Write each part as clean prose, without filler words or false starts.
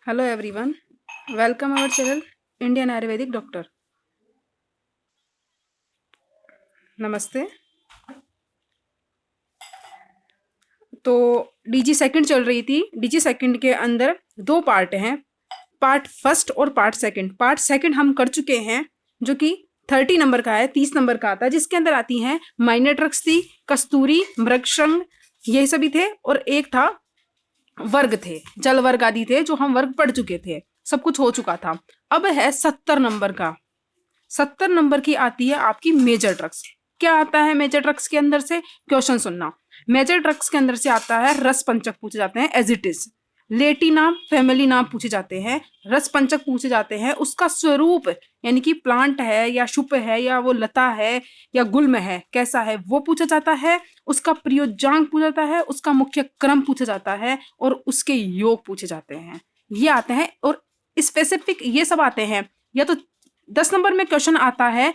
Hello everyone, welcome our channel Indian Ayurvedic Doctor. नमस्ते। तो DG second चल रही थी। डीजी सेकंड के अंदर दो पार्ट हैं, पार्ट फर्स्ट और पार्ट सेकंड। पार्ट सेकंड हम कर चुके हैं जो कि 30 नंबर का है, 30 नंबर का आता है, जिसके अंदर आती हैं माइनर ड्रग्स थी, कस्तूरी, मृगशृंग, यही सभी थे, और एक था वर्ग थे, जल वर्ग आदि थे, जो हम वर्ग पढ़ चुके थे, सब कुछ हो चुका था। अब है 70 नंबर का। 70 नंबर की आती है आपकी मेजर ड्रग्स। क्या आता है मेजर ड्रग्स के अंदर से? क्वेश्चन सुनना। मेजर ड्रग्स के अंदर से आता है रस पंचक पूछे जाते हैं, एज इट इज। लेटी नाम, फैमिली नाम पूछे जाते हैं, रस पंचक पूछे जाते हैं, उसका स्वरूप यानी कि प्लांट है या शुप है या वो लता है या गुल्म है, कैसा है वो पूछा जाता है। उसका प्रयोज्यांग पूछा जाता है, उसका मुख्य क्रम पूछा जाता है, और उसके योग पूछे जाते हैं। ये आते हैं, और स्पेसिफिक ये सब आते हैं। या तो 10 नंबर में क्वेश्चन आता है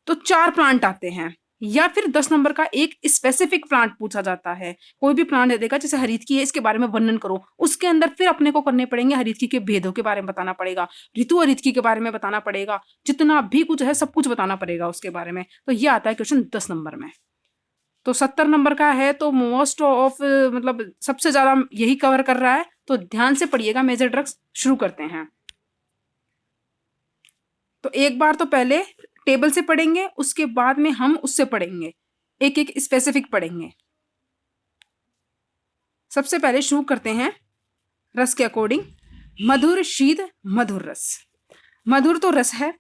तो 4 प्लांट आते हैं, या फिर 10 नंबर का एक स्पेसिफिक प्लांट पूछा जाता है। कोई भी प्लांट दे देगा, जैसे हरितकी है, इसके बारे में वर्णन करो। उसके अंदर फिर अपने को करने पड़ेंगे, हरितकी के भेदों के बारे में बताना पड़ेगा, ऋतु हरितकी के बारे में बताना पड़ेगा, जितना भी कुछ है सब कुछ बताना पड़ेगा उसके बारे में। तो ये आता है क्वेश्चन 10 नंबर में। तो 70 नंबर का है, तो मोस्ट ऑफ मतलब सबसे ज्यादा यही कवर कर रहा है। तो ध्यान से पढ़िएगा। मेजर ड्रग्स शुरू करते हैं। तो एक बार तो पहले टेबल से पढ़ेंगे, उसके बाद में हम उससे पढ़ेंगे, एक एक स्पेसिफिक पढ़ेंगे। सबसे पहले शुरू करते हैं रस के अकॉर्डिंग। मधुर, शीत, मधुर रस। मधुर तो रस है,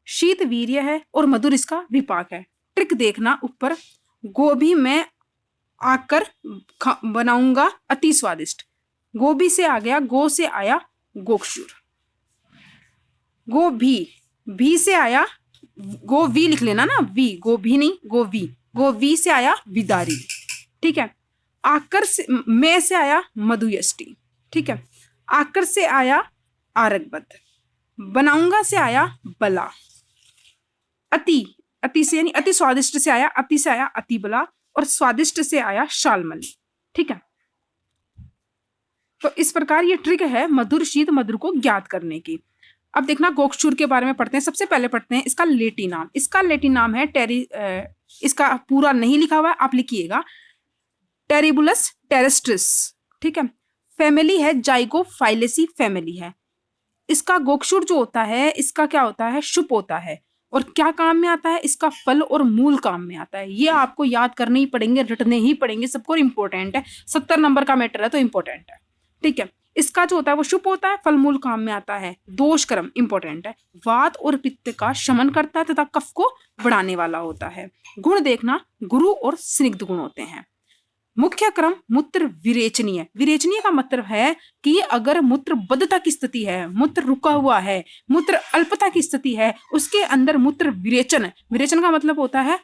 शीत वीर्य है, और मधुर इसका विपाक है। ट्रिक देखना ऊपर। गोभी में आकर बनाऊंगा अति स्वादिष्ट। गोभी से आ गया, गो से आया गोक्षुर। गोभी, भी से आया, गो वी लिख लेना ना, वी, गोभी नहीं, गोवी। गोवी से आया विदारी, ठीक है। आकर से, में से आया मधुयष्टि, ठीक है। आकर से आया आरकबद्ध। बनाऊंगा से आया बला। अति, अति से यानी अति स्वादिष्ट से आया, अति से आया अति बला, और स्वादिष्ट से आया शालमली, ठीक है। तो इस प्रकार ये ट्रिक है मधुर, शीत, मधुर को ज्ञात करने की। अब देखना गोक्षुर के बारे में पढ़ते हैं। सबसे पहले पढ़ते हैं इसका लेटी नाम। इसका लेटी नाम है इसका पूरा नहीं लिखा हुआ है, आप लिखिएगा, टेरिबुलस टेरेस्ट्रिस, ठीक है। फैमिली है जाइगोफाइलेसी फैमिली है। इसका गोक्षुर जो होता है, इसका क्या होता है, शुप होता है। और क्या काम में आता है? इसका फल और मूल काम में आता है। ये आपको याद करने ही पड़ेंगे, रटने ही पड़ेंगे, सबको इंपॉर्टेंट है। 70 नंबर का मैटर है तो इंपॉर्टेंट है, ठीक है। इसका जो होता है वो शुभ होता है, फल मूल काम में आता है। दोष कर्म इंपॉर्टेंट है। वात और पित्त का शमन करता है तथा कफ को बढ़ाने वाला होता है। गुण देखना, गुरु और स्निग्ध गुण होते हैं। मुख्य क्रम मूत्र विरेचनीय। विरेचनीय का मतलब है कि अगर मूत्र बद्धता की स्थिति है, मूत्र रुका हुआ है, मूत्र अल्पता की स्थिति है, उसके अंदर मूत्र विरेचन, विरेचन का मतलब होता है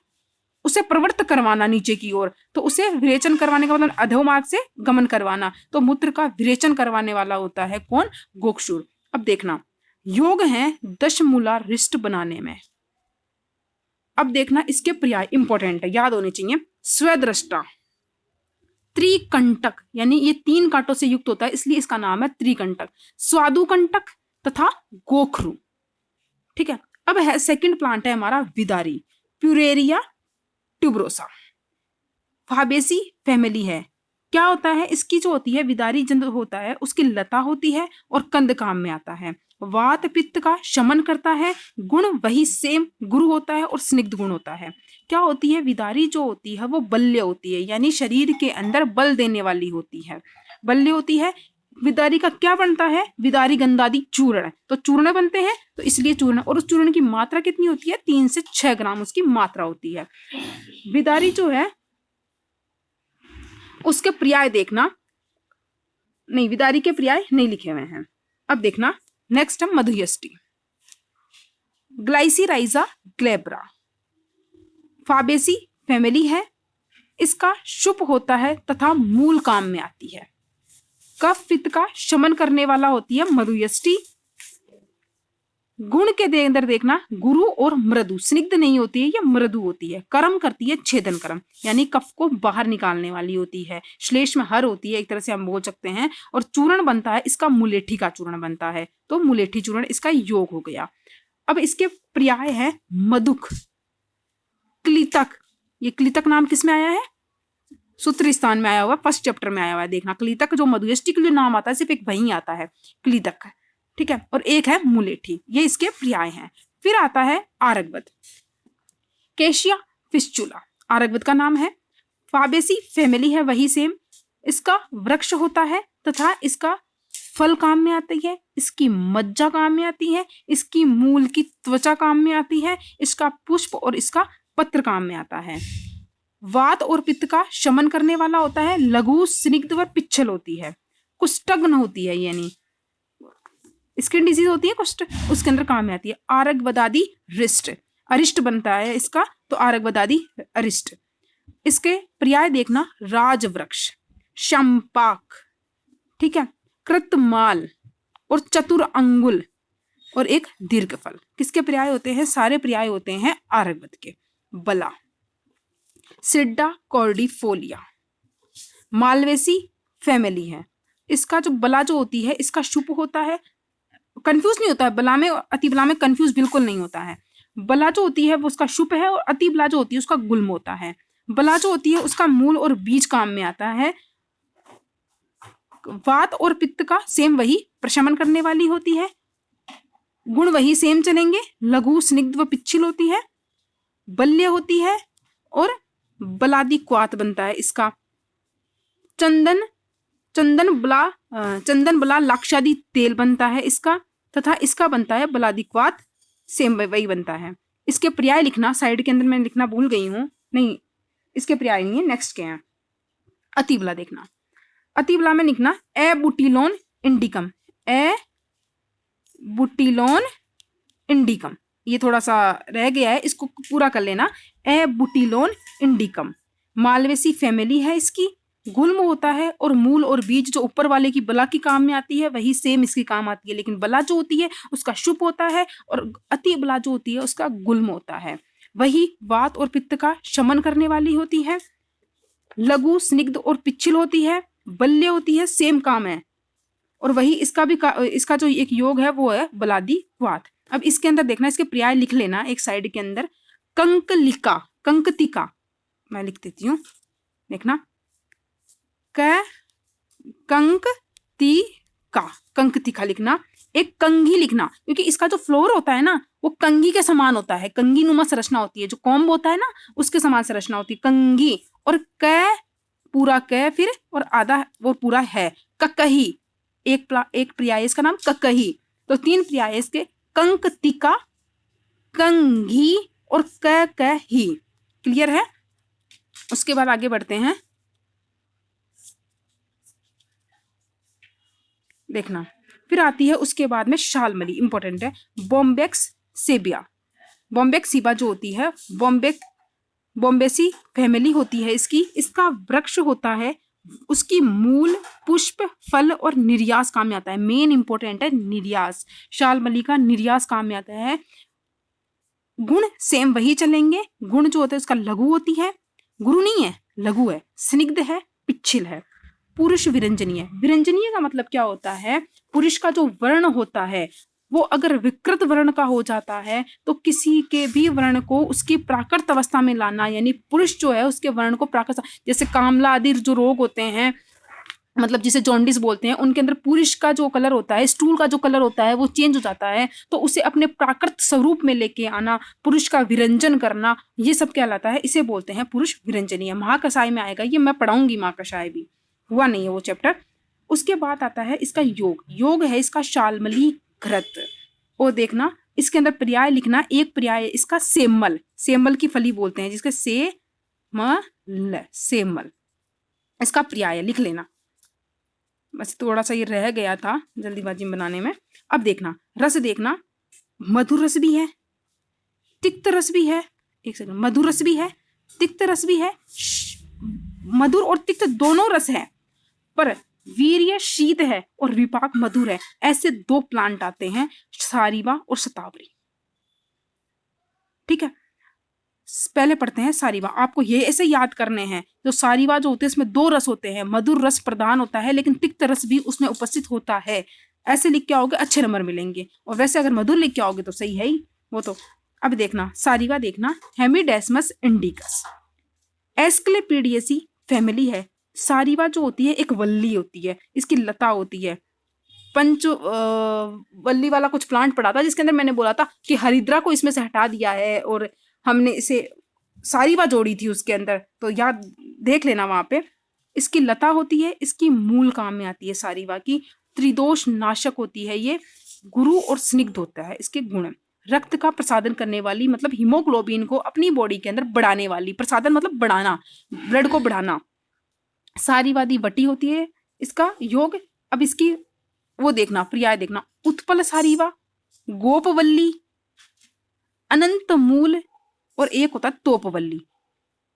उसे प्रवृत्त करवाना नीचे की ओर। तो उसे विरेचन करवाने का मतलब अधोमार्ग से गमन करवाना। तो मूत्र का विरेचन करवाने वाला होता है कौन? गोक्षुर। अब देखना, योग है दशमूला रिष्ट बनाने में। अब देखना इसके पर्याय इंपॉर्टेंट है, याद होने चाहिए। स्वदृष्टा, त्रिकंटक, यानी ये 3 कांटों से युक्त होता है, इसलिए इसका नाम है त्रिकंटक। स्वादुकंटक तथा गोखरू, ठीक है। अब है सेकंड प्लांट है हमारा विदारी, प्यूरेरिया ट्यूबरोसा। फाबेसी फैमिली है। क्या होता है? इसकी जो होती है विदारी जंद होता है, उसकी लता होती है और कंद काम में आता है। वात पित्त का शमन करता है। गुण वही सेम, गुरु होता है और स्निग्ध गुण होता है। क्या होती है? विदारी जो होती है वो बल्य होती है, यानी शरीर के अंदर बल देने वाली होती है, बल्य होती है। विदारी का क्या बनता है? विदारी गंधादि चूर्ण, तो चूर्ण बनते हैं, तो इसलिए चूर्ण। और उस चूर्ण की मात्रा कितनी होती है? 3 से 6 ग्राम उसकी मात्रा होती है। विदारी जो है उसके पर्याय देखना, नहीं, विदारी के पर्याय नहीं लिखे हुए हैं। अब देखना नेक्स्ट है मधुयष्टि, ग्लाइसिराइजा ग्लेब्रा। फाबेसी फैमिली है। इसका शुभ होता है तथा मूल काम में आती है। कफ पित्त का शमन करने वाला होती है मधुयष्टि। गुण के अंदर देखना गुरु और मृदु, स्निग्ध नहीं होती है, ये मृदु होती है। कर्म करती है छेदन कर्म, यानी कफ को बाहर निकालने वाली होती है। श्लेष में हर होती है, एक तरह से हम बोल सकते हैं। और चूर्ण बनता है इसका, मुलेठी का चूर्ण बनता है, तो मुलेठी चूर्ण इसका योग हो गया। अब इसके पर्याय है मधुक, क्लितक। ये क्लितक नाम किस में आया है? सूत्र स्थान में आया हुआ, फर्स्ट चैप्टर में आया हुआ है। देखना क्लितक जो मधुयष्टि के लिए नाम आता है सिर्फ एक वही आता है, क्लितक, ठीक है। और एक है मुलेठी, ये इसके पर्याय हैं। फिर आता है आरगवद, केशिया फिस्चुला, आरगवद का नाम है। फाबेसी फैमिली है वही सेम, इसका वृक्ष होता है तथा इसका फल काम में आती है, इसकी मज्जा काम में आती है, इसकी मूल की त्वचा काम में आती है, इसका पुष्प और इसका पत्र काम में आता है। वात और पित्त का शमन करने वाला होता है, लघु स्निग्ध व पिच्छल होती है, कुष्ठग्न होती है, यानी स्किन डिजीज होती है कुष्ठ, उसके अंदर काम में आती है। आरगवदादि रिष्ट, अरिष्ट बनता है इसका, तो आरगवदादि अरिष्ट। इसके पर्याय देखना राजवृक्ष, शंपाक, ठीक है, कृतमाल और चतुर अंगुल और एक दीर्घफल। किसके पर्याय होते हैं? सारे पर्याय होते हैं आरगवद के। बला, सिड्डा कॉर्डिफोलिया, मालवेसी फैमिली है। इसका जो बला जो होती है इसका शुभ होता है, कंफ्यूज नहीं होता है बला में, अतिबला में कंफ्यूज बिल्कुल नहीं होता है। बला जो होती है वो उसका शुभ है, और अतिबला जो होती है उसका गुल्म होता है। बला जो होती है उसका मूल और बीज काम में आता है। वात और पित्त का सेम वही प्रशमन करने वाली होती है, गुण वही सेम चलेंगे, लघु स्निग्ध व पिच्छिल होती है, बल्य होती है, और बलादि क्वात बनता है इसका। चंदन बला लाक्षादि तेल बनता है इसका, तथा इसका बनता है बलादि क्वात, सेम वही बनता है। इसके पर्याय लिखना, साइड के अंदर मैं लिखना भूल गई हूं, नहीं इसके पर्याय नहीं है, नेक्स्ट के हैं। अतिबला देखना, अतिबला में लिखना ए बुटीलोन इंडिकम, ए बुटीलोन इंडिकम, ये थोड़ा सा रह गया है, इसको पूरा कर लेना। ए बुटीलोन इंडिकम, मालवेसी फैमिली है इसकी, गुल्म होता है, और मूल और बीज जो ऊपर वाले की बला की काम में आती है वही सेम इसकी काम आती है, लेकिन बला जो होती है उसका शुभ होता है, और अति बला जो होती है उसका गुल्म होता है। वही वात और पित्त का शमन करने वाली होती है, लघु स्निग्ध और पिच्छिल होती है, बल्य होती है, सेम काम है। और वही इसका भी इसका जो एक योग है वो है बलादि क्वात। अब इसके अंदर देखना, इसके पर्याय लिख लेना एक साइड के अंदर। कंकलिका, कंकतिका, मैं लिख देती हूँ, देखना कंकतिका, कंकतिका लिखना। एक कंघी लिखना, क्योंकि इसका जो फ्लोर होता है ना वो कंघी के समान होता है, कंघी नुमा संरचना होती है, जो कॉम्ब होता है ना उसके समान संरचना होती है कंघी। और क पूरा क फिर और आधा वो पूरा है, ककही, एक पर्याय इसका नाम ककही। तो तीन पर्याय इसके, कंकतिका, कंघी और ककही। क्लियर है? उसके बाद आगे बढ़ते हैं, देखना फिर आती है उसके बाद में शालमली, इंपॉर्टेंट है। बॉम्बेक्स सेबिया, बॉम्बेक्स सीबा जो होती है, बॉम्बेसी फैमिली होती है इसकी। इसका वृक्ष होता है, उसकी मूल, पुष्प, फल और निर्यास काम में आता है। मेन इंपॉर्टेंट है निर्यास, शालमली का निर्यास काम में आता है। गुण सेम वही चलेंगे, गुण जो होता है उसका लघु होती है, गुरु नहीं है लघु है, स्निग्ध है, पिच्छिल है। पुरुष विरंजनीय, विरंजनीय का मतलब क्या होता है? पुरुष का जो वर्ण होता है वो अगर विकृत वर्ण का हो जाता है तो किसी के भी वर्ण को उसकी प्राकृत अवस्था में लाना, यानी पुरुष जो है उसके वर्ण को प्राकृत, जैसे कामला आदि जो रोग होते हैं, मतलब जिसे जॉन्डिस बोलते हैं, उनके अंदर पुरुष का जो कलर होता है, स्टूल का जो कलर होता है वो चेंज हो जाता है, तो उसे अपने प्राकृत स्वरूप में लेके आना, पुरुष का विरंजन करना, ये सब कहलाता है, इसे बोलते हैं पुरुष विरंजनीय। महाकषाय में आएगा ये, मैं पढ़ाऊंगी महाकषाय भी, हुआ नहीं है वो चैप्टर। उसके बाद आता है इसका योग, योग है इसका शालमली घृत। और देखना इसके अंदर पर्याय लिखना, एक पर्याय इसका सेमल, सेमल की फली बोलते हैं जिसके सेमल, सेमल इसका पर्याय लिख लेना। बस थोड़ा सा ये रह गया था जल्दीबाजी बनाने में। अब देखना रस, देखना मधुर रस भी है, तिक्त रस भी है, एक सेकंड, मधुर रस भी है, तिक्त रस भी है, मधुर और तिक्त दोनों रस है, पर वीर्य शीत है और विपाक मधुर है, ऐसे दो प्लांट आते हैं, सारीवा और शतावरी। ठीक है, पहले पढ़ते हैं सारीवा। आपको ये ऐसे याद करने हैं, जो सारीवा जो होते हैं इसमें दो रस होते हैं, मधुर रस प्रधान होता है लेकिन तिक्त रस भी उसमें उपस्थित होता है। ऐसे लिख के आओगे अच्छे नंबर मिलेंगे, और वैसे अगर मधुर लिख के आओगे तो सही है ही वो तो। अब देखना सारीवा, देखना हेमिडेस्मस इंडिकस एस्क्लेपिडियसी फैमिली है। सारीवा जो होती है एक वल्ली होती है, इसकी लता होती है। पंच वल्ली वाला कुछ प्लांट पड़ा था जिसके अंदर मैंने बोला था कि हरिद्रा को इसमें से हटा दिया है और हमने इसे सारीवा जोड़ी थी उसके अंदर, तो याद देख लेना वहां पे। इसकी लता होती है, इसकी मूल काम में आती है सारीवा की। त्रिदोष नाशक होती है ये, गुरु और स्निग्ध होता है इसके गुण। रक्त का प्रसादन करने वाली, मतलब हीमोग्लोबिन को अपनी बॉडी के अंदर बढ़ाने वाली, प्रसादन मतलब बढ़ाना, ब्लड को बढ़ाना। सारीवादी वटी होती है इसका योग। अब इसकी वो देखना, पर्याय देखना, उत्पल सारीवा, गोपवल्ली, अनंत मूल, और एक होता है तोपवल्ली।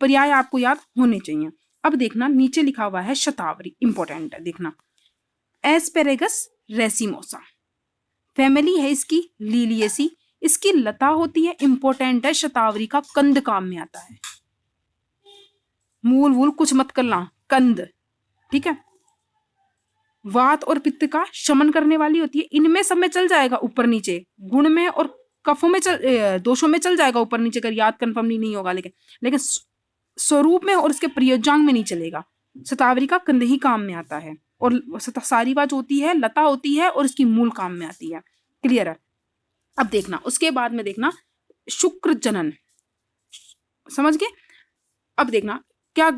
पर्याय आपको याद होने चाहिए। अब देखना नीचे लिखा हुआ है शतावरी, इंपॉर्टेंट है देखना। एस्पेरेगस रेसिमोसा फैमिली है इसकी, लीलियसी। इसकी लता होती है, इंपॉर्टेंट है, शतावरी का कंद काम में आता है। मूल वूल कुछ मत करना, कंद। ठीक है, वात और पित्त का शमन करने वाली होती है। इनमें सब में चल जाएगा ऊपर नीचे, गुण में और कफों में दोषों में चल जाएगा ऊपर नीचे, अगर याद कंफर्म नहीं होगा, लेकिन स्वरूप में और इसके प्रयोजांग में नहीं चलेगा। शतावरी का कंद ही काम में आता है, और सारीवा जो होती है लता होती है और इसकी मूल काम में आती है। क्लियर है। अब देखना उसके बाद में देखना शुक्र जनन, समझ गए। अब देखना क्या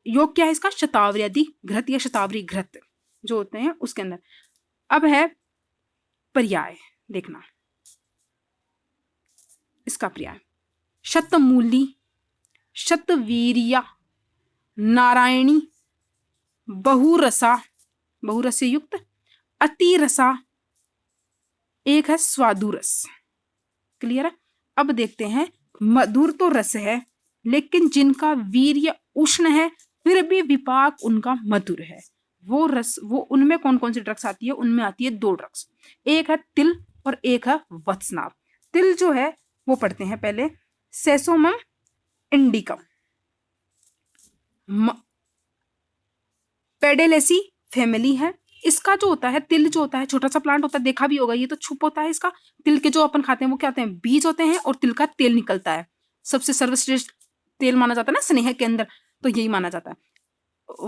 योग क्या है इसका, शतावरी आदि घृत या शतावरी घृत जो होते हैं उसके अंदर। अब है पर्याय, देखना इसका पर्याय, शतमूली, शतवीरिया, नारायणी, बहुरसा, बहुरस से युक्त, अतिरसा, एक है स्वादुरस। क्लियर है। अब देखते हैं, मधुर तो रस है लेकिन जिनका वीर्य उष्ण है फिर भी विपाक उनका मधुर है। वो रस, वो उनमें कौन कौन सी ड्रग्स आती है, उनमें आती है दो ड्रग्स, एक है तिल और एक है वत्सनाभ। तिल जो है वो पढ़ते हैं पहले, सेसोमम इंडिकम, पेडेलेसी फैमिली है। इसका जो होता है तिल जो होता है छोटा सा प्लांट होता है, देखा भी होगा, ये तो छुप होता है इसका। तिल के जो अपन खाते हैं वो क्या होते हैं, बीज होते हैं, और तिल का तेल निकलता है। सबसे सर्वश्रेष्ठ तेल माना जाता है ना स्नेह के अंदर, तो यही माना जाता है।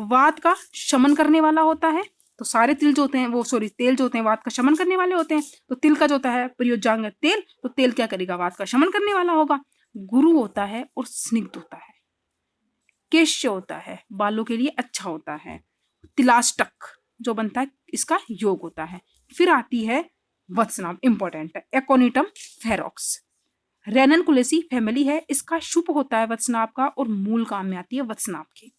वात का शमन करने वाला होता है, तो सारे तिल जो होते हैं वो तेल जो होते हैं वात का शमन करने वाले होते हैं। तो तिल का जो होता है प्रयोजांग तेल, तो तेल क्या करेगा, वात का शमन करने वाला होगा। गुरु होता है और स्निग्ध होता है। केश्य होता है, बालों के लिए अच्छा होता है। तिलाष्टक जो बनता है इसका योग होता है। फिर आती है वत्सनाभ, इंपॉर्टेंट है, एकोनिटम फेरोक्स, रेननकुलेसी फैमिली है। इसका शुभ होता है वत्सनाभ का, और मूल काम में आती है वत्सनाभ की।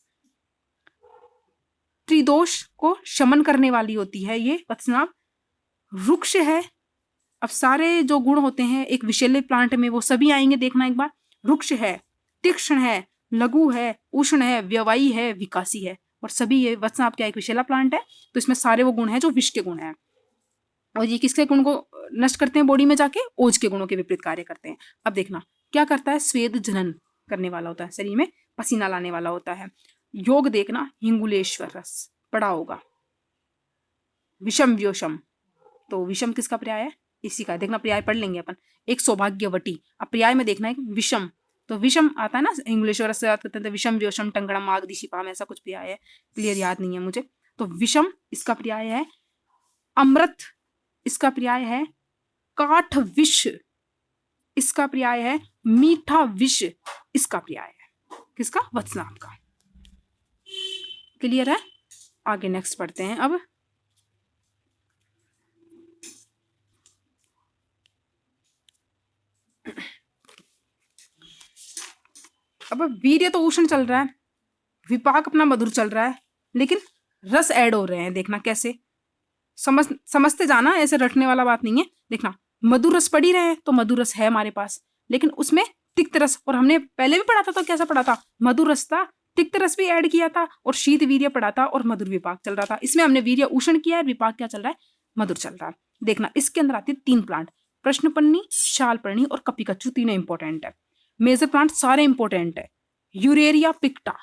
त्रिदोष को शमन करने वाली होती है ये वत्सनाभ। वृक्ष है। अब सारे जो गुण होते हैं एक विषैले प्लांट में वो सभी आएंगे, देखना एक बार। वृक्ष है, तीक्ष्ण है, लघु है, उष्ण है, व्यवायी है, विकासी है, और सभी ये वत्सनाभ क्या एक विषैला प्लांट है, तो इसमें सारे वो गुण हैं जो विष के गुण हैं। और ये किसके गुण को नष्ट करते हैं बॉडी में जाके, ओज के गुणों के विपरीत कार्य करते हैं। अब देखना क्या करता है, स्वेद जनन करने वाला होता है, शरीर में पसीना लाने वाला होता है। योग देखना, हिंगुलेश्वर रस पढ़ा होगा। विषम व्योषम, तो विषम किसका पर्याय है, इसी का देखना, पर्याय पढ़ लेंगे अपन। एक सौभाग्यवटी। अब पर्याय में देखना है विषम, तो विषम आता है ना इंग्लिश से याद करते हैं, विषम व्योषम टंगड़म आग दिशिपाम, ऐसा कुछ पर्याय है, क्लियर याद नहीं है मुझे। तो विषम इसका पर्याय है। अमृत इसका पर्याय है। काठ विष इसका पर्याय है। मीठा विष इसका पर्याय है किसका, वत्सनाभ का। क्लियर है। आगे नेक्स्ट पढ़ते हैं। अब वीर्य तो उष्ण चल रहा है, विपाक अपना मधुर चल रहा है, लेकिन रस ऐड हो रहे हैं, देखना कैसे समझते जाना, ऐसे रटने वाला बात नहीं है। देखना मधुर रस पड़ी रहे हैं तो मधुर रस है हमारे पास, लेकिन उसमें तिक्त रस, और हमने पहले भी पढ़ा था तो कैसा पढ़ा था, मधुर रस था तिक्त रस भी ऐड किया था और शीत वीर्य पड़ा था और मधुर विपाक चल रहा था। इसमें हमने वीर्य उष्ण किया है, विपाक क्या चल रहा है, मधुर चल रहा है। देखना इसके अंदर आती है 3 प्लांट, प्रश्नपन्नी, शालपर्णी और कपिकच्चू, तीनों इंपॉर्टेंट है। मेजर प्लांट सारे इंपॉर्टेंट है। यूरेरिया पिक्टा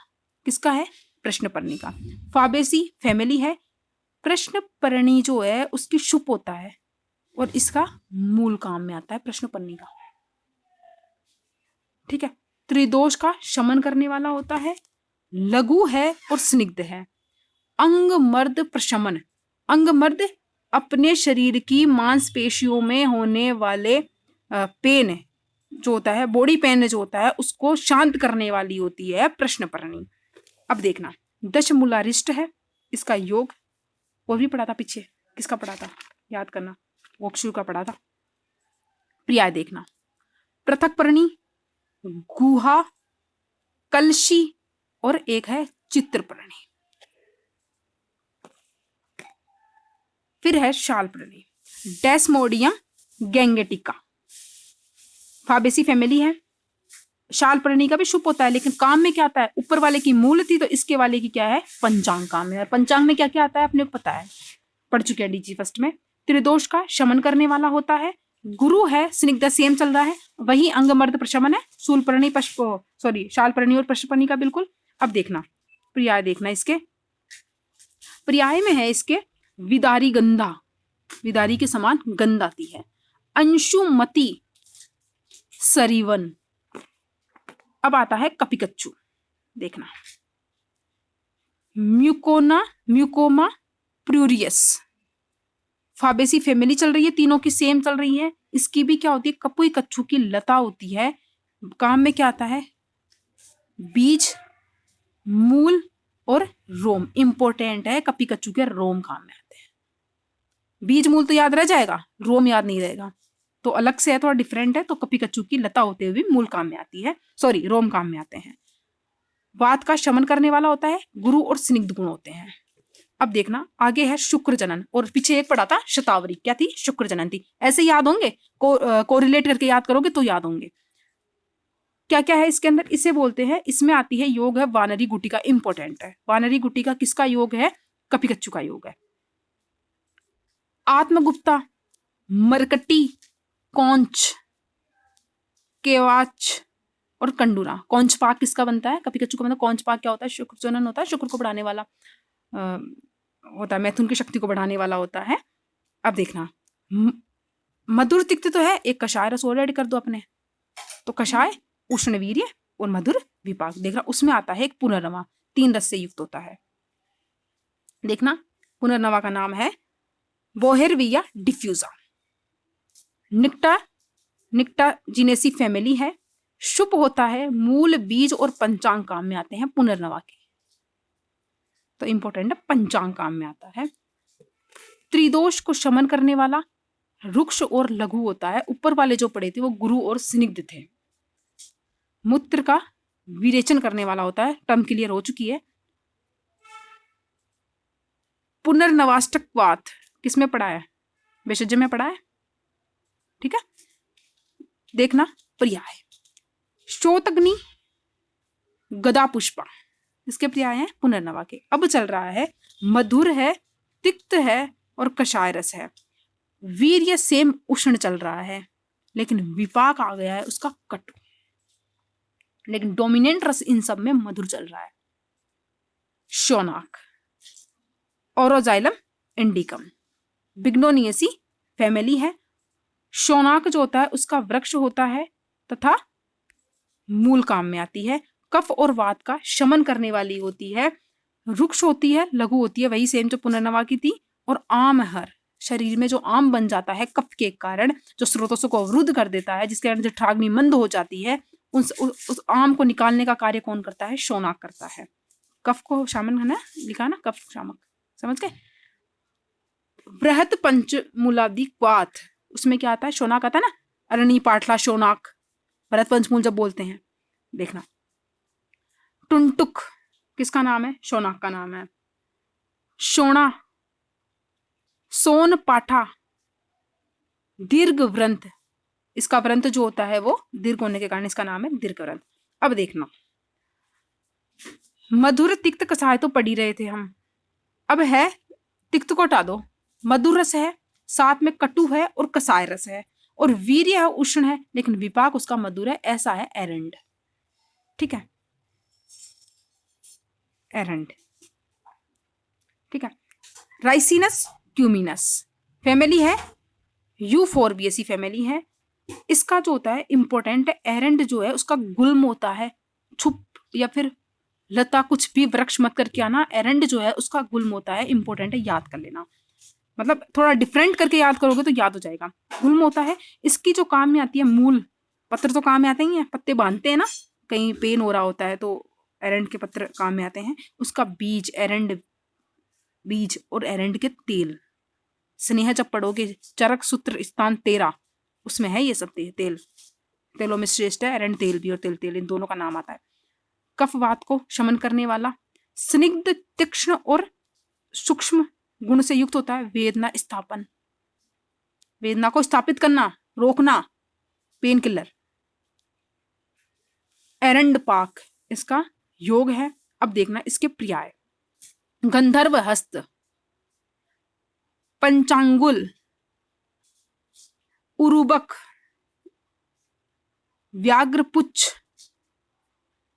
किसका है, प्रश्नपर्णी का। फाबेसी फैमिली है, प्रश्नपर्णी जो है उसकी शुप होता है और इसका मूल काम में आता है प्रश्नपन्नी का, ठीक है। त्रिदोष का शमन करने वाला होता है, लघु है और स्निग्ध है। अंगमर्द प्रशमन, अंगमर्द अपने शरीर की मांसपेशियों में होने वाले पेन जो होता है, बॉडी पेन जो होता है, उसको शांत करने वाली होती है प्रश्नपर्णी। अब देखना दशमूलारिष्ट है, इसका योग और भी पढ़ा था पीछे, किसका पढ़ा था याद करना, वक्षु का पढ़ा था। प्रिया देखना पृथक पर्णी, गुहा, कलशी और एक है चित्रपर्णी। फिर है शालपर्णी, डेस्मोडियम गैंगेटिका, फाबेसी फैमिली है। शालपर्णी का भी शुभ होता है, लेकिन काम में क्या आता है, ऊपर वाले की मूल थी तो इसके वाले की क्या है, पंचांग काम में। और पंचांग में क्या क्या आता है अपने को पता है, पढ़ चुके हैं डीजी फर्स्ट में। त्रिदोष का शमन करने वाला होता है, गुरु है, स्निग्ध सेम चल रहा है, वही अंगमर्द प्रशमन है, शूलपर्णी शालपर्णी और प्रश्नपर्णी का बिल्कुल। अब देखना पर्याय, देखना इसके पर्याय में है इसके विदारी गंधा, विदारी के समान गंध आती है। अंशुमति सरीवन। अब आता है कपिकच्चू, देखना म्यूकोमा प्रूरियस, फाबेसी फैमिली चल रही है, तीनों की सेम चल रही है। इसकी भी क्या होती है, कपुई कच्चू की लता होती है। काम में क्या आता है, बीज, मूल और रोम इंपॉर्टेंट है। कपिकच्चू के रोम काम में आते हैं। बीज मूल तो याद रह जाएगा, रोम याद नहीं रहेगा, तो अलग से है, थोड़ा डिफरेंट है। तो कपिकच्चू की लता होते हुए मूल काम में आती है, रोम काम में आते हैं। वात का शमन करने वाला होता है, गुरु और स्निग्ध गुण होते हैं। अब देखना आगे है शुक्र जनन, और पीछे एक पढ़ा था शतावरी, क्या थी, शुक्र जनन थी। ऐसे याद होंगे, कोरिलेट करके याद करोगे तो याद होंगे। क्या क्या है इसके अंदर, इसे बोलते हैं, इसमें आती है योग है वानरी गुटिका, इंपॉर्टेंट है। वानरी गुटिका किसका योग है, कपिकच्चू का योग है। आत्मगुप्ता, मरकटी, कौंच, केवाच और कंडूरा। कौंच पाक किसका बनता है, कपिकच्चू का बनता है। कौंच पाक क्या होता है, शुक्र जनन होता है, शुक्र को बढ़ाने वाला होता है, मैथुन की शक्ति को बढ़ाने वाला होता है। अब देखना मधुर तिक्त तो है, एक कषाय रस और ऐड कर दो अपने, तो कषाय उष्णवीर्य और मधुर विपाक। देखना उसमें आता है एक पुनर्नवा, 3 रस से युक्त होता है। देखना पुनर्नवा का नाम है बोहेरविया डिफ्यूजा। निक्टा जिनेसी फैमिली है, शुभ होता है, मूल, बीज और पंचांग काम में आते हैं पुनर्नवा के, तो इंपॉर्टेंट है, पंचांग काम में आता है। त्रिदोष को शमन करने वाला रुक्ष और लघु होता है, ऊपर वाले जो पड़े थे वो गुरु और स्निग्ध थे। मूत्र का विरेचन करने वाला होता है, टर्म क्लियर हो चुकी है। पुनर्नवाष्टकवात किसमें पढ़ा है, भेषज में पढ़ा है, ठीक है। देखना पर्याय, शोतग्नि, गदा पुष्पा, इसके पर्याय हैं पुनर्नवा के। अब चल रहा है मधुर है, तिक्त है और कषाय रस है। वीर्य सेम उष्ण चल रहा है, लेकिन विपाक आ गया है उसका कटु, लेकिन डोमिनेंट रस इन सब में मधुर चल रहा है। शौनाक, ओरोजाइलम इंडिकम, बिग्नोनियसी फैमिली है। शौनाक जो होता है उसका वृक्ष होता है तथा मूल काम में आती है। कफ और वात का शमन करने वाली होती है। रुक्ष होती है, लघु होती है, वही सेम जो पुनर्नवा की थी। और आमहर, शरीर में जो आम बन जाता है कफ के कारण, जो स्रोतों को अवरुद्ध कर देता है, जिसके कारण जठराग्नि मंद हो जाती है, उस आम को निकालने का कार्य कौन करता है, शौनाक करता है। कफ को शामन है ना, लिखा ना, कफ शामक, समझ गए। बृहद पंचमूलादि क्वाथ, उसमें क्या आता है, शौनाक आता है ना, अरणी, पाटला, शौनाक, बृहद पंचमूल जब बोलते हैं। देखना टुंटुक किसका नाम है, शौनाक का नाम है। शोणा, सोन पाठा, दीर्घ व्रंत, इसका व्रंत जो होता है वो दीर्घ होने के कारण इसका नाम है दीर्घ व्रंत। अब देखना मधुर तिक्त कसाय तो पढ़ ही रहे थे हम। अब है तिक्त को हटा दो, मधुर रस है, साथ में कटु है और कसाय रस है, और वीर्य है, उष्ण है, लेकिन विपाक उसका मधुर है, ऐसा है एरंड। ठीक है, एरंड। ठीक है, राइसिनस ट्यूमिनस फैमिली है, यूफोर्बिएसी फैमिली है। इसका जो होता है इंपॉर्टेंट है, एरंड जो है उसका गुल्म होता है, छुप या फिर लता कुछ भी वृक्ष मत करके आना, एरंड जो है उसका गुल्म होता है, इंपॉर्टेंट है, याद कर लेना। मतलब थोड़ा डिफरेंट करके याद करोगे तो याद हो जाएगा। गुल्म होता है, इसकी जो काम में आती है मूल, पत्र तो काम में आते ही हैं, पत्ते बांधते हैं ना, कहीं पेन हो रहा होता है तो एरंड के पत्र काम में आते हैं। उसका बीज, एरंड बीज और एरंड के तेल, स्नेह जब पढ़ोगे चरक सूत्र स्थान 13 उसमें है ये सब तेल, तेलों में श्रेष्ठ है एरंड तेल भी, और तेल तेल इन दोनों का नाम आता है। कफ वात को शमन करने वाला, स्निग्ध तीक्ष्ण और सूक्ष्म गुण से युक्त होता है। वेदना स्थापन, वेदना को स्थापित करना, रोकना, पेन किलर। एरंड पाक इसका योग है। अब देखना इसके पर्याय, गंधर्व हस्त, पंचांगुल, उरुबक, व्याघ्रपुच्छ,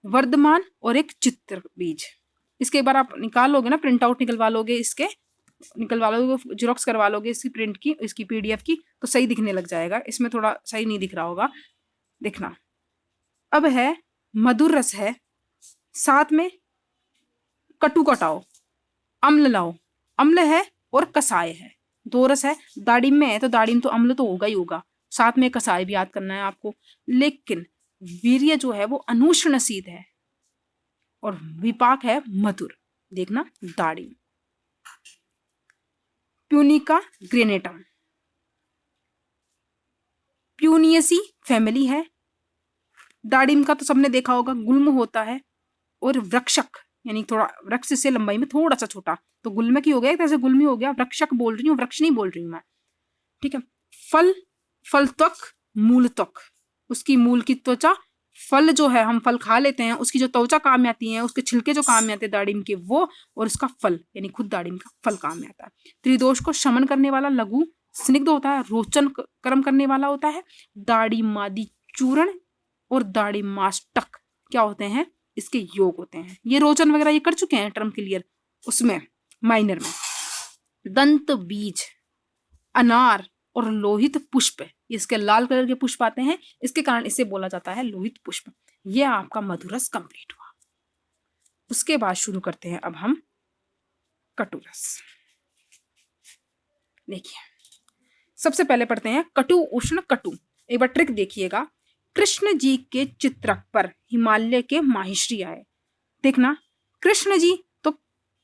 वर्धमान और एक चित्र बीज। इसके एक बार आप निकाल लोगे ना, प्रिंट आउट निकलवा लोगे, इसके निकलवा लोगे, जेरोक्स करवा लोगे इसकी प्रिंट की, इसकी पीडीएफ की, तो सही दिखने लग जाएगा। इसमें थोड़ा सही नहीं दिख रहा होगा, देखना। अब है मधुर रस है, साथ में कटु कटाओ, अम्ल लाओ, अम्ल है और कसाय है, दो रस है। दाड़िम में है तो दाड़िम तो अम्ल तो होगा ही होगा, साथ में कसाय भी याद करना है आपको। लेकिन वीर्य जो है वो अनुष्ण शीत है और विपाक है मधुर, देखना दाड़िम। प्यूनिका ग्रेनेटम, प्यूनियसी फैमिली है। दाड़िम का तो सबने देखा होगा, गुल्म होता है और वृक्षक यानी थोड़ा वृक्ष से लंबाई में थोड़ा सा छोटा, तो गुल्म की हो गया, जैसे गुल्मी हो गया, वृक्षक बोल रही हूँ, वृक्ष नहीं बोल रही हूँ मैं। ठीक है, फल, फल त्वक, मूल त्वक, उसकी मूल की त्वचा, फल जो है हम फल खा लेते हैं, उसकी जो त्वचा काम में आती है, उसके छिलके जो काम में आते हैं दाड़िम के वो, और उसका फल यानी खुद दाड़िम का फल काम में आता है। त्रिदोष को शमन करने वाला लघु स्निग्ध होता है, रोचन कर्म करने वाला होता है। दाड़िमादि चूर्ण और दाड़िमाष्टक क्या होते हैं, इसके योग होते हैं। ये रोचन वगैरह ये कर चुके हैं टर्म क्लियर उसमें माइनर में। दंत बीज, अनार और लोहित पुष्प, इसके लाल कलर के पुष्प आते हैं, इसके कारण इसे बोला जाता है लोहित पुष्प। यह आपका मधुरस कंप्लीट हुआ। उसके बाद शुरू करते हैं अब हम कटुरस। देखिए सबसे पहले पढ़ते हैं कटु उष्ण कटु। एक बार ट्रिक देखिएगा, कृष्ण जी के चित्रक पर हिमालय के माहिश्री आए। देखना कृष्ण जी तो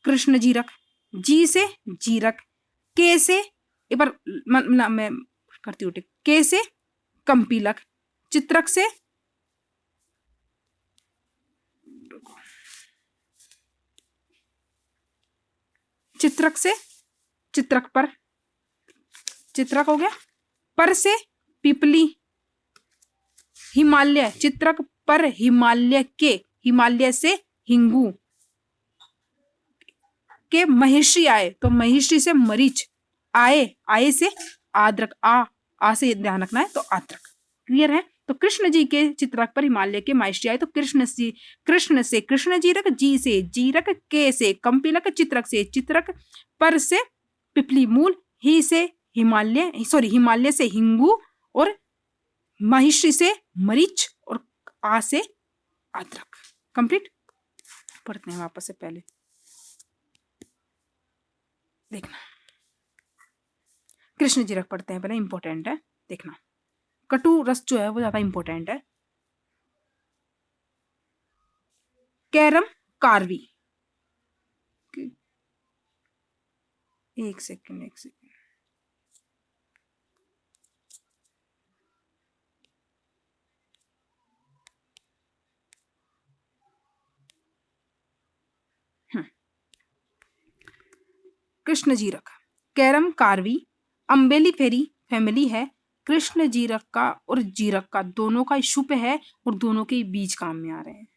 कृष्ण जी रख, जी से जी रख, के से एक बार मैं करती हूँ, के से कंपीलक, चित्रक से चित्रक से चित्रक पर, चित्रक हो गया, पर से पिपली, हिमालय चित्रक पर हिमालय के, हिमालय से हिंगू, के महिषी आए तो महिषी से मरीच, आए आए से आद्रक, आ से ध्यान रखना है तो आद्रक। क्लियर है? तो कृष्ण जी के चित्रक पर हिमालय के महिषी आए तो कृष्ण से कृष्ण जीरक, जी से जीरक, के से कंपिलक, चित्रक से चित्रक, पर से पिपली मूल, ही से हिमालय, सॉरी हिमालय से हिंगू, और महिषी से मरीच, और आ से अदरक। कंप्लीट। पढ़ते हैं वापस से पहले, देखना कृष्ण जी रख पढ़ते हैं पहले, इंपॉर्टेंट है। देखना कटु रस जो है वो ज्यादा इंपॉर्टेंट है। कैरम कार्वी, एक सेकंड कृष्ण जीरक, कैरम कार्वी, अम्बेली फेरी फैमिली है। कृष्ण जीरक का और जीरक का दोनों का शुभ है और दोनों के बीज काम में आ रहे हैं।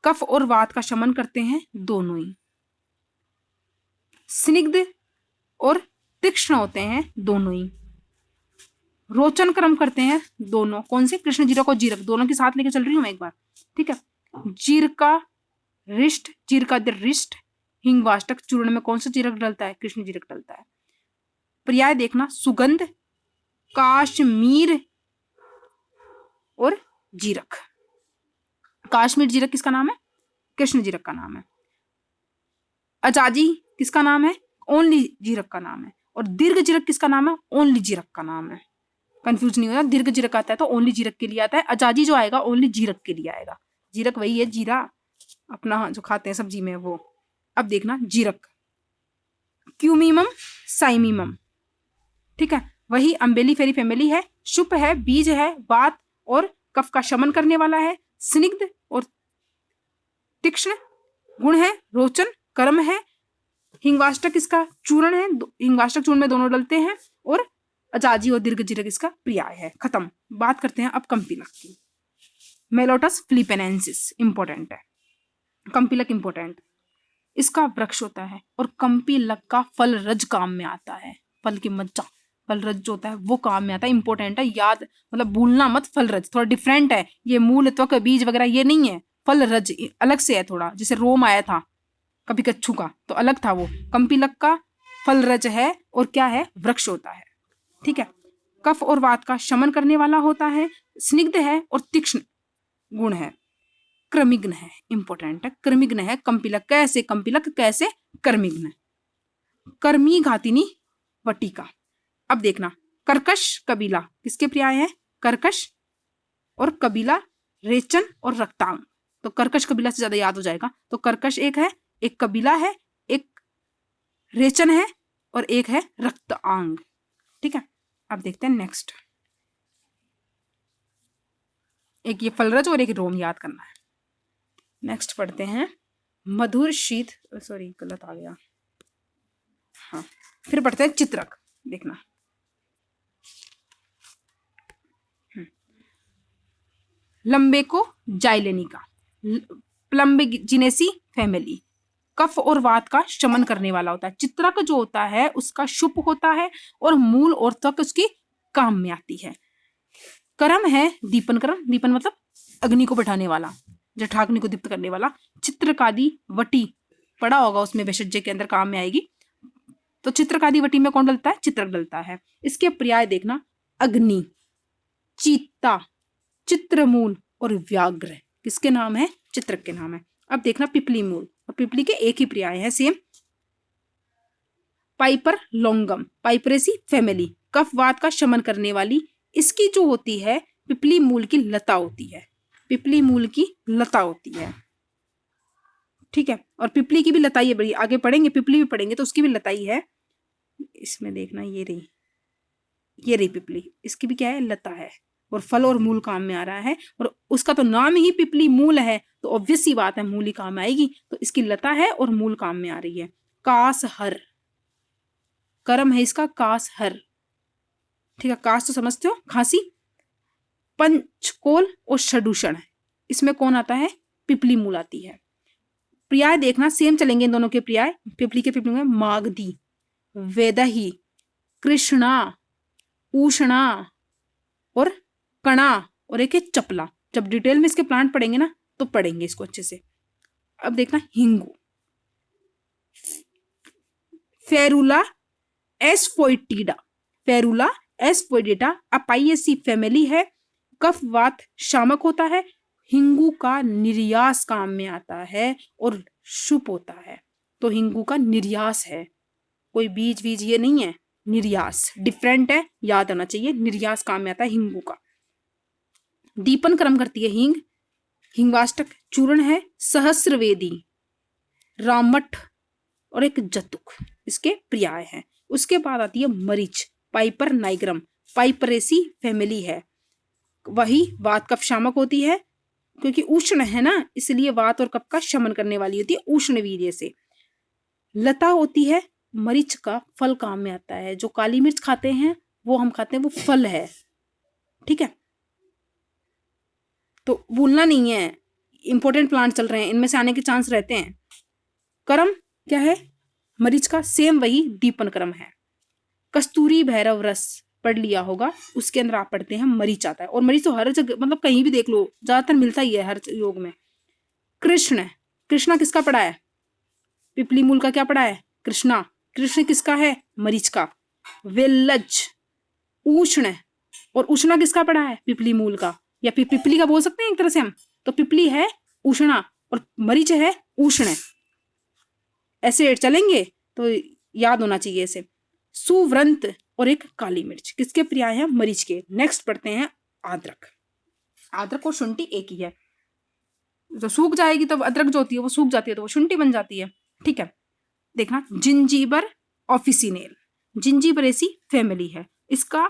कफ और वात का शमन करते हैं दोनों ही। स्निग्ध और तीक्ष्ण होते हैं दोनों ही। रोचन क्रम करते हैं दोनों। कौन से? कृष्ण जीरक और जीरक दोनों के साथ लेके चल रही हूं मैं एक बार, ठीक है। जीरका रिष्ट, जीरका रिष्ट, हिंगवाष्टक चूर्ण में कौन सा जीरक डलता है? कृष्ण जीरक डलता है। पर्याय देखना, सुगंध, काश्मीर और जीरक। काश्मीर जीरक किसका नाम है? कृष्ण जीरक का नाम है। अजाजी किसका नाम है? ओनली जीरक का नाम है। और दीर्घ जीरक किसका नाम है? ओनली जीरक का नाम है। कंफ्यूज नहीं होना, दीर्घ जीरक आता है तो ओनली जीरक के लिए आता है, अजाजी जो आएगा ओनली जीरक के लिए आएगा। जीरक वही है, जीरा अपना जो खाते हैं सब्जी में वो। अब देखना जीरक, क्यूमीमम, साइमीमम, ठीक है, वही अम्बेलिफेरी फैमिली है। शुभ है, बीज है, वात और कफ का शमन करने वाला है। स्निग्ध और तीक्ष्ण गुण है। रोचन कर्म है। हिंगवाष्टक इसका चूर्ण है, हिंगवाष्टक चूर्ण में दोनों डलते हैं। और अजाजी और दीर्घ जीरक इसका पर्याय है। खत्म। बात करते हैं अब कंपिलक की। मेलोटस फिलिपेनेंसिस इंपॉर्टेंट है। कंपिलक इंपॉर्टेंट, इसका वृक्ष होता है और कंपिलक का फल रज काम में आता है। फल की मज्जा, फल रज जो होता है वो काम में आता है। इंपॉर्टेंट है, याद मतलब भूलना मत। फल रज थोड़ा डिफरेंट है, ये मूल त्वक बीज वगैरह ये नहीं है। फल रज अलग से है थोड़ा, जैसे रोम आया था कभी कच्छू का तो अलग था वो। कंपिलक का फल रज है और क्या है? वृक्ष होता है, ठीक है। कफ और वात का शमन करने वाला होता है। स्निग्ध है और तीक्ष्ण गुण है। क्रमिग्न है, इंपॉर्टेंट है। क्रमिग्न है कंपिलक। कैसे? कंपिलक कैसे? कर्मिग्न। कर्मी घातिनी वटिका। अब देखना, कर्कश कबीला किसके पर्याय है? कर्कश और कबीला रेचन और रक्तांग। तो कर्कश कबीला से ज्यादा याद हो जाएगा। तो कर्कश एक है, एक कबीला है, एक रेचन है और एक है रक्तांग, ठीक है। अब देखते हैं नेक्स्ट। एक ये फलरज और एक रोम याद करना है। नेक्स्ट पढ़ते हैं मधुर शीत, सॉरी गलत आ गया, हाँ फिर पढ़ते हैं चित्रक। देखना, लंबे को जाइलेनिका, प्लम्बिजिनेसी फैमिली, कफ और वात का शमन करने वाला होता है। चित्रक जो होता है उसका शुभ होता है और मूल और त्वक उसकी काम में आती है। कर्म है दीपन कर्म, दीपन मतलब अग्नि को बैठाने वाला, जठाग्नि को दीप्त करने वाला। चित्रकादि वटी पड़ा होगा उसमें, भेषज के अंदर काम में आएगी। तो चित्रकादि वटी में कौन डलता है? चित्रक डलता है। इसके पर्याय देखना, अग्नि, चीता, चित्रमूल और व्याघ्र किसके नाम है? चित्रक के नाम है। अब देखना पिपली मूल, और पिपली के एक ही पर्याय है सेम। पाइपर लोंगम, पाइपरेसी फैमिली, कफवात का शमन करने वाली। इसकी जो होती है पिपली मूल की लता होती है, पिपली मूल की लता होती है, ठीक है। और पिपली की भी लताई है बड़ी, आगे पढ़ेंगे पिपली भी पढ़ेंगे तो उसकी भी लताई है। इसमें देखना ये रही पिपली, इसकी भी क्या है? लता है। और फल और मूल काम में आ रहा है, और उसका तो नाम ही पिपली मूल है तो ऑब्वियस सी बात है मूल ही काम में आएगी। तो इसकी लता है और मूल काम में आ रही है। कासहर, कर्म है इसका कासहर, ठीक है। कास तो समझते हो, खांसी। पंचकोल और षडूषण, इसमें कौन आता है? पिपली मूल आती है। पर्याय देखना सेम चलेंगे इन दोनों के पर्याय। पिपली के पिपली में मागधी, वेदही, कृष्णा, उष्णा और कणा, और एक है चपला। जब डिटेल में इसके प्लांट पढ़ेंगे ना तो पढ़ेंगे इसको अच्छे से। अब देखना हिंगू, फेरुला एस्फोइटिडा, फेरुला एस्फोइटिडा अपाइएसी फैमिली है। कफवात शामक होता है। हिंगू का निर्यास काम में आता है और शुभ होता है। तो हिंगू का निर्यास है, कोई बीज बीज ये नहीं है, निर्यास डिफरेंट है, याद आना चाहिए। निर्यास काम में आता है हिंगू का। दीपन क्रम करती है हींग, हिंगवाष्टक चूर्ण है। सहस्रवेदी, रामठ और एक जतुक इसके पर्याय है। उसके बाद आती है मरीच, पाइपर नाइग्रम, पाइपरेसी फैमिली है। वही वात कफ शामक होती है, क्योंकि उष्ण है ना इसलिए वात और कफ का शमन करने वाली होती है उष्ण वीर्य से। लता होती है। मरीच का फल काम में आता है, जो काली मिर्च खाते हैं वो हम खाते हैं, वो फल है, ठीक है। तो भूलना नहीं है, इंपॉर्टेंट प्लांट चल रहे हैं, इनमें से आने के चांस रहते हैं। करम क्या है? मरीच का, सेम वही दीपन करम है। कस्तूरी भैरव रस पढ़ लिया होगा, उसके अंदर आप पढ़ते हैं मरीच आता है, और मरीच तो हर जगह मतलब कहीं भी देख लो ज्यादातर मिलता ही है हर योग में। कृष्ण, कृष्णा किसका पढ़ा है? पिपली मूल का क्या पढ़ा है? कृष्णा। कृष्ण किसका है? मरीच का। वेलज, उष्ण, और उष्णा किसका पढ़ा है? पिपली मूल का, या पिपली का बोल सकते हैं एक तरह से हम, तो पिपली है उष्णा और मरीच है उष्ण। ऐसे चलेंगे तो याद होना चाहिए इसे। सुव्रंत और एक काली मिर्च किसके पर्याय है? मरीच के। नेक्स्ट पढ़ते हैं अदरक। अदरक और शुंठी एक ही है, जो सूख जाएगी तो अदरक जो होती है वो सूख जाती है तो वो शुंठी बन जाती है। ठीक है, देखना, जिंजीबर ऑफिसिनेल, जिंजीबरेसी फैमिली है, इसका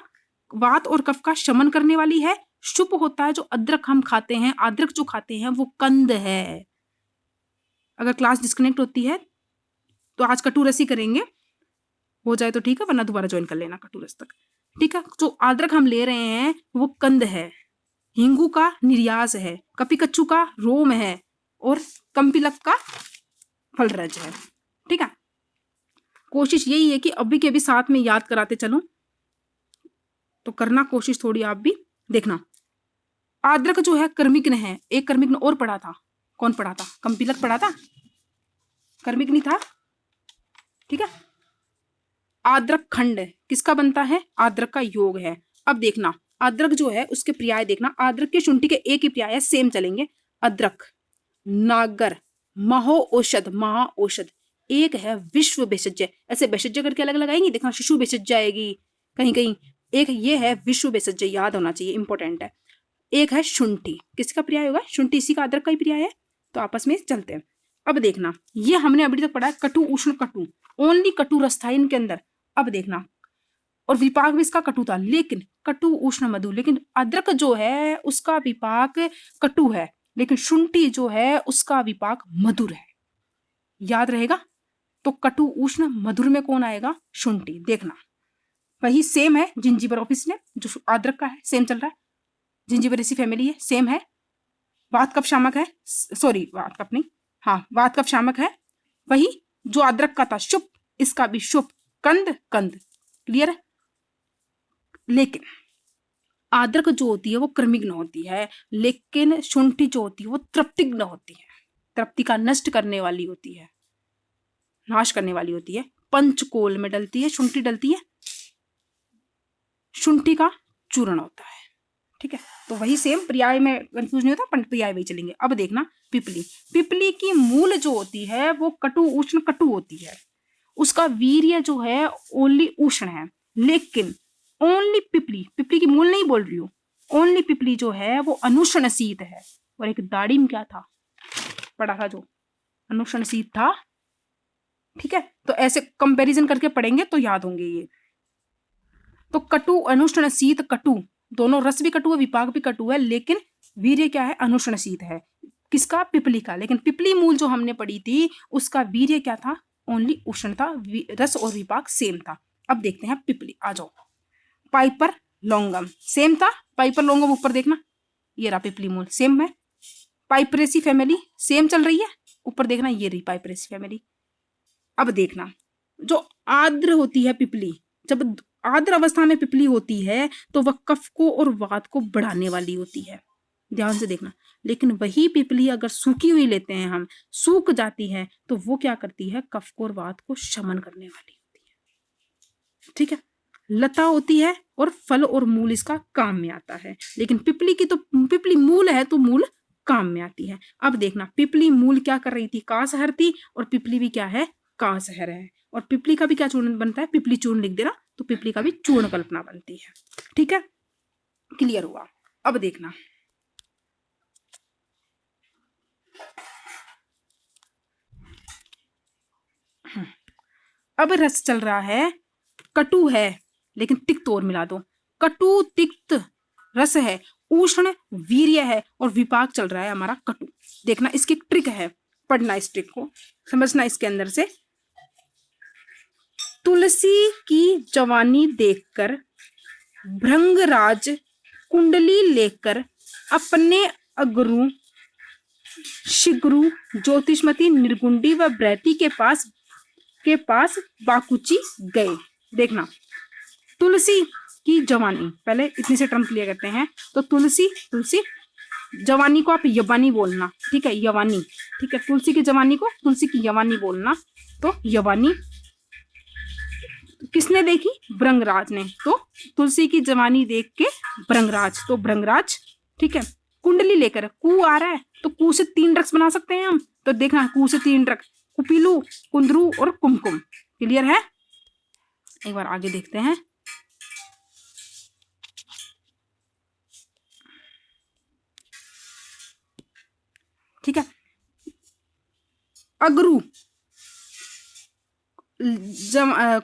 वात और कफ का शमन करने वाली है। शुभ होता है जो अदरक हम खाते हैं, अदरक जो खाते हैं वो कंद है। अगर क्लास डिस्कनेक्ट होती है तो आज कटुरसी करेंगे, हो जाए तो ठीक है, वरना दोबारा ज्वाइन कर लेना कटुरस तक। ठीक है, जो अदरक हम ले रहे हैं वो कंद है। हिंगू का निर्यास है, कपी कच्चू का रोम है, और कंपिलक का फलरज है। ठीक है, कोशिश यही है कि अभी के भी साथ में याद कराते चलूं, तो करना कोशिश थोड़ी आप भी। देखना, अदरक जो है कर्मिग्न है, एक कर्मिग्न और पढ़ा था, कौन पढ़ा था? कंपिलक पढ़ा था, कर्मिग्न था। ठीक है, अदरक खंड किसका बनता है? अदरक का योग है। अब देखना, अदरक जो है उसके पर्याय देखना, अदरक के शुंठी के एक ही पर्याय है, सेम चलेंगे। अदरक, नागर, महो औषध, महा औषध, एक है विश्व भेषज। ऐसे भेषज करके अलग लगाएंगे, देखना शिशु भेषज आएगी कहीं कहीं, एक ये है विश्व भेषज, याद होना चाहिए, इंपॉर्टेंट है। एक है शुंठी, किसका पर्याय होगा? शुंठी, इसी का अदरक का ही पर्याय है, तो आपस में चलते हैं। अब देखना, ये हमने अभी तक पढ़ा है कटु उष्ण कटु, ओनली कटु रस था इनके अंदर। अब देखना, और विपाक भी इसका कटु था, लेकिन कटु उष्ण मधु, लेकिन अदरक जो है उसका विपाक कटु है, लेकिन शुंठी जो है उसका विपाक मधुर है। याद रहेगा? तो कटु उष्ण मधुर में कौन आएगा? शुंठी। देखना, वही सेम है जिंजीबर ऑफिस ने, जो अदरक का है, सेम चल रहा है, जिंजीबरेसी फैमिली है, सेम है। वात कफ शामक है, सॉरी वात कफ नहीं, हाँ वात कफ शामक है, वही जो अदरक का था शुभ, इसका भी शुभ, कंद कंद। क्लियर है? लेकिन अदरक जो होती है वो क्रमिग्न होती है, लेकिन शुंठी जो होती है वो तृप्तिग्न होती है, तृप्ति का नष्ट करने वाली होती है, नाश करने वाली होती है। पंचकोल में डलती है, शुंठी डलती है, शुंठी का चूर्ण होता है। ठीक है, तो वही सेम, पर्याय में कंफ्यूज नहीं होता, पर्याय वही चलेंगे। अब देखना, पिपली, पिपली की मूल जो होती है वो कटु उष्ण कटु होती है, उसका वीर्य जो है ओनली उष्ण है, लेकिन ओनली पिपली, पिपली की मूल नहीं बोल रही हूँ, ओनली पिपली जो है वो अनुष्ण शीत है। और एक दाड़िम क्या था, पढ़ा था जो अनुष्ण शीत था। ठीक है, तो ऐसे कंपैरिजन करके पढ़ेंगे तो याद होंगे ये। तो कटु अनुष्ण शीत कटु, दोनों रस भी कटु है, विपाक भी कटु है, लेकिन वीर्य क्या है? अनुष्ण शीत है, किसका? पिपली का। लेकिन पिपली मूल जो हमने पढ़ी थी उसका वीर्य क्या था? ओनली उष्ण था, रस और विपाक सेम था। अब देखते हैं पिपली, आ जाओ। पाइपर लॉन्गम सेम था, पाइपर लॉन्गम ऊपर देखना, ये रहा पिपली मूल, सेम है। पाइपरेसी फैमिली सेम चल रही है, ऊपर देखना, ये रही पाइपरेसी फैमिली। अब देखना, जो आर्द्र होती है पिपली, जब आर्द्र अवस्था में पिपली होती है तो वह कफ को और वात को बढ़ाने वाली होती है, ध्यान से देखना। लेकिन वही पिपली अगर सूखी हुई लेते हैं हम, सूख जाती है, तो वो क्या करती है? कफ को और वात को शमन करने वाली होती है। ठीक है, लता होती है और फल और मूल इसका काम में आता है, लेकिन पिपली की तो पिपली मूल है तो मूल काम में आती है। अब देखना, पिपली मूल क्या कर रही थी? कासहर थी, और पिपली भी क्या है? कासहर है। और पिपली का भी क्या चूर्ण बनता है? पिपली चूर्ण लिख देना, तो पिपली का भी चूर्ण कल्पना बनती है। ठीक है, क्लियर हुआ? अब देखना, अब रस चल रहा है, कटु है लेकिन तिक्त और मिला दो, कटु तिक्त रस है, उष्ण वीर्य है, और विपाक चल रहा है हमारा कटु। देखना, इसकी ट्रिक है, पढ़ना इस ट्रिक को, समझना इसके अंदर से। तुलसी की जवानी देखकर भृंगराज कुंडली लेकर अपने अगरू शिग्रू, ज्योतिषमती, निर्गुंडी व बृहति के पास बाकुची गए। देखना, तुलसी की जवानी, पहले इतनी से टर्म क्लियर करते हैं। तो तुलसी, जवानी को आप यवानी बोलना, ठीक है, यवानी, ठीक है। तुलसी की जवानी को तुलसी की यवानी बोलना। तो यवानी किसने देखी? भृंगराज ने। तो तुलसी की जवानी देख के भृंगराज, तो भृंगराज, ठीक है। कुंडली लेकर, कु आ रहा है तो कु से 3 ड्रग्स बना सकते हैं हम। तो देखना, कु से 3 ड्रग्स, कुपिलु, कुंदरू और कुमकुम। क्लियर है? एक बार आगे देखते हैं। ठीक है। अगरू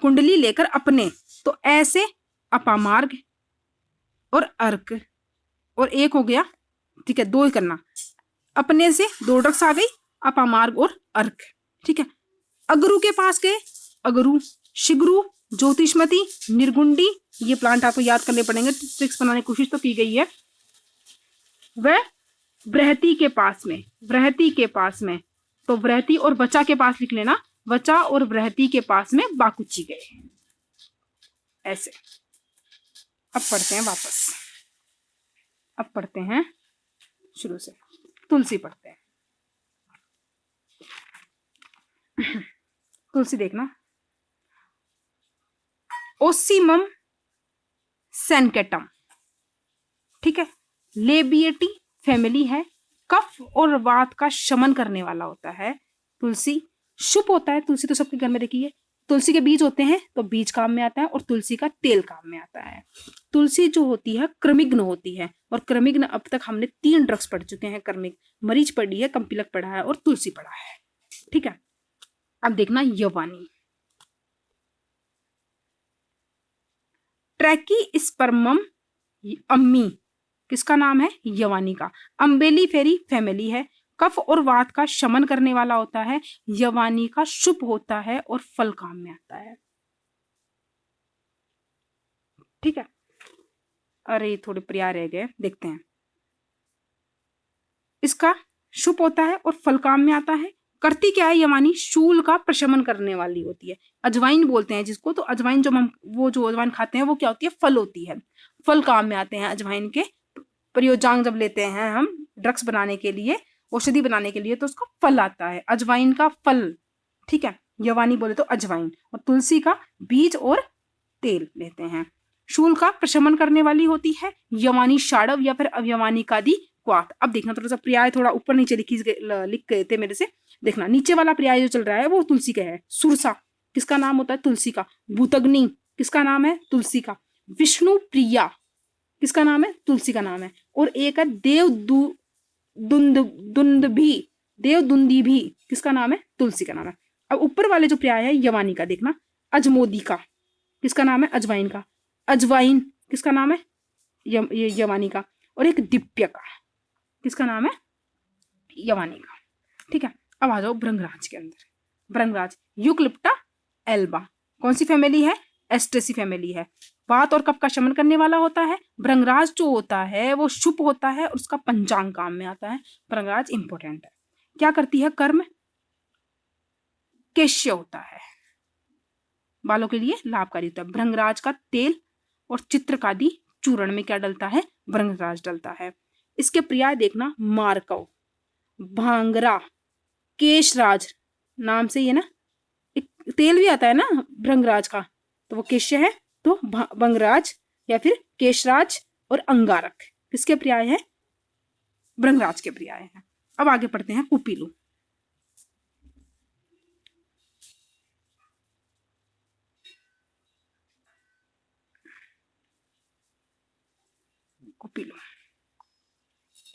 कुंडली लेकर अपने, तो ऐसे अपामार्ग और अर्क, और एक हो गया, ठीक है, 2 ही करना। अपने से 2 ड्रग्स आ गई, अपामार्ग और अर्क, ठीक है। अगरू के पास गए, अगरू, शिग्रू, ज्योतिषमती, निर्गुंडी, ये प्लांट आपको याद करने पड़ेंगे, ट्रिक्स बनाने की कोशिश तो की गई है। वह बृहति के पास में, बृहति के पास में, तो बृहति और वचा के पास लिख लेना, वचा और बृहति के पास में बाकुची गए। ऐसे। अब पढ़ते हैं वापस, अब पढ़ते हैं शुरू से, तुलसी पढ़ते हैं। तुलसी देखना, ओसीमम सेनकेटम, ठीक है, लेबिएटी फैमिली है, कफ और वात का शमन करने वाला होता है। तुलसी शुभ होता है, तुलसी तो सबके घर में देखी है। तुलसी के बीज होते हैं तो बीज काम में आता है, और तुलसी का तेल काम में आता है। तुलसी जो होती है क्रमिग्न होती है, और क्रमिग्न अब तक हमने 3 ड्रग्स पढ़ चुके हैं। मरीच पढ़ी है, कंपिलक पढ़ा है और तुलसी पढ़ा है, ठीक है। अब देखना यवानी, ट्रैकी स्पर्मम अम्मी, किसका नाम है? यवानी का। अम्बेली फेरी फैमिली है, कफ और वात का शमन करने वाला होता है, यवानी का शुभ होता है और फल काम में आता है, ठीक है। अरे थोड़े पर्याय रह गए, देखते हैं। इसका शुभ होता है और फल काम में आता है। करती क्या है यवानी? शूल का प्रशमन करने वाली होती है। अजवाइन बोलते हैं जिसको, तो अजवाइन जो हम जो अजवाइन खाते हैं वो क्या होती है? फल होती है। फल काम में आते हैं अजवाइन के। प्रयोजांग जब लेते हैं हम ड्रग्स बनाने के लिए, औषधि बनाने के लिए, तो उसका फल आता है, अजवाइन का फल, ठीक है। यवानी बोले तो अजवाइन, और तुलसी का बीज और तेल लेते हैं। शूल का प्रशमन करने वाली होती है यवानी शाड़व या फिर अव्यवानी कादी क्वाथ। अब देखना, थोड़ा सा पर्याय थोड़ा ऊपर नीचे लिख गए थे मेरे से। देखना, नीचे वाला पर्याय जो चल रहा है वो तुलसी का है। सुरसा किसका नाम होता है? तुलसी का। भूतग्नि किसका नाम है? तुलसी का। विष्णु प्रिया किसका नाम है? तुलसी का नाम है। और एक है देवदुंदी भी किसका नाम है? तुलसी का नाम है। अब ऊपर वाले जो पर्याय है यवानी का देखना, अजमोदिका किसका नाम है? अजवाइन का। अजवाइन किसका नाम है? यवानी का। और एक दिप्यका किसका नाम है? यवानी का, ठीक है। अब आ जाओ भृंगराज के अंदर। भृंगराज यूक्लिप्टा एल्बा, कौन सी फैमिली है? एस्ट्रेसी फैमिली है। वात और कफ का शमन करने वाला होता है। भृंगराज जो होता है वो शुभ होता है और उसका पंचांग काम में आता है। भृंगराज इंपॉर्टेंट है। क्या करती है? कर्म केश्य होता है, बालों के लिए लाभकारी होता है। भृंगराज का तेल और चित्रकादि चूर्ण में क्या डलता है? भृंगराज डलता है। इसके पर्याय देखना, मार्कव, भांगरा, केशराज नाम से ये ना एक तेल भी आता है ना भृंगराज का, तो वो केश्य है। तो भंगराज या फिर केशराज और अंगारक किसके पर्याय है? भृंगराज के पर्याय है। अब आगे पढ़ते हैं कुपीलू। कुपीलू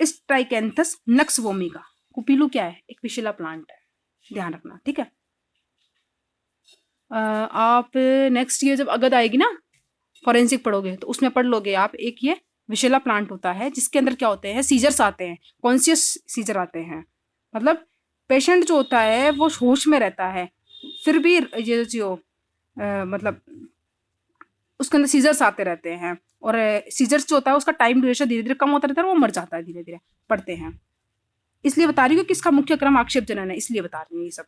स्ट्राइकेंथस नक्स वोमिका। कुपीलू क्या है? एक विशिला प्लांट है, ध्यान रखना, ठीक है। आप नेक्स्ट ईयर जब अगद आएगी ना, फॉरेंसिक पढ़ोगे तो उसमें पढ़ लोगे आप। एक ये विशेला प्लांट होता है जिसके अंदर क्या होते हैं? सीजर्स आते हैं, कॉन्शियस सीजर आते हैं। मतलब पेशेंट जो होता है वो होश में रहता है, फिर भी ये जो मतलब उसके अंदर सीजर्स आते रहते हैं, और सीजर्स जो होता है उसका टाइम ड्यूरेशन धीरे धीरे कम होता रहता है, वो मर जाता है धीरे धीरे। पढ़ते हैं इसलिए बता रही हूँ किसका मुख्य क्रम आक्षेप जनन है, इसलिए बता रही हूँ ये सब।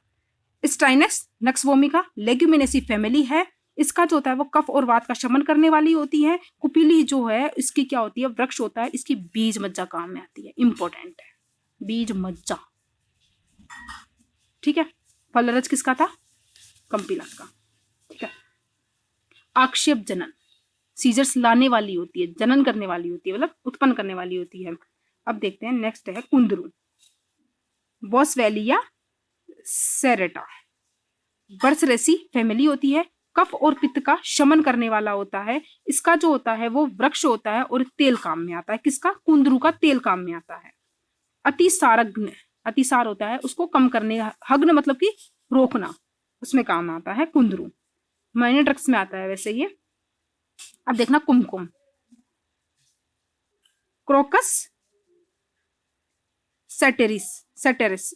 स्टाइनेक्स नक्स भूमिका लेग्यूमिनेसी फैमिली है। इसका जो होता है वो कफ और वात का शमन करने वाली होती है। कुपीली जो है इसकी क्या होती है, वृक्ष होता है, इसकी बीज मज्जा काम में आती है, इंपॉर्टेंट है बीज मज्जा। ठीक है, फलरज किसका था, कंपिला का। ठीक है, आक्षेप जनन सीजर्स लाने वाली होती है, जनन करने वाली होती है, मतलब उत्पन्न करने वाली होती है। अब देखते हैं नेक्स्ट है कुंदरू, बॉसवेलिया सेरेटा, बर्सरेसी फैमिली होती है, कफ और पित्त का शमन करने वाला होता है। इसका जो होता है वो वृक्ष होता है और तेल काम में आता है, किसका, कुंदरू का तेल काम में आता है। अतिसारग्न, अतिसार होता है उसको कम करने, हग्न मतलब कि रोकना, उसमें काम आता है कुंदरू, माइनर ड्रग्स में आता है वैसे ये। अब देखना कुमकुम, क्रोकस सेटेरिस, सेटेरिस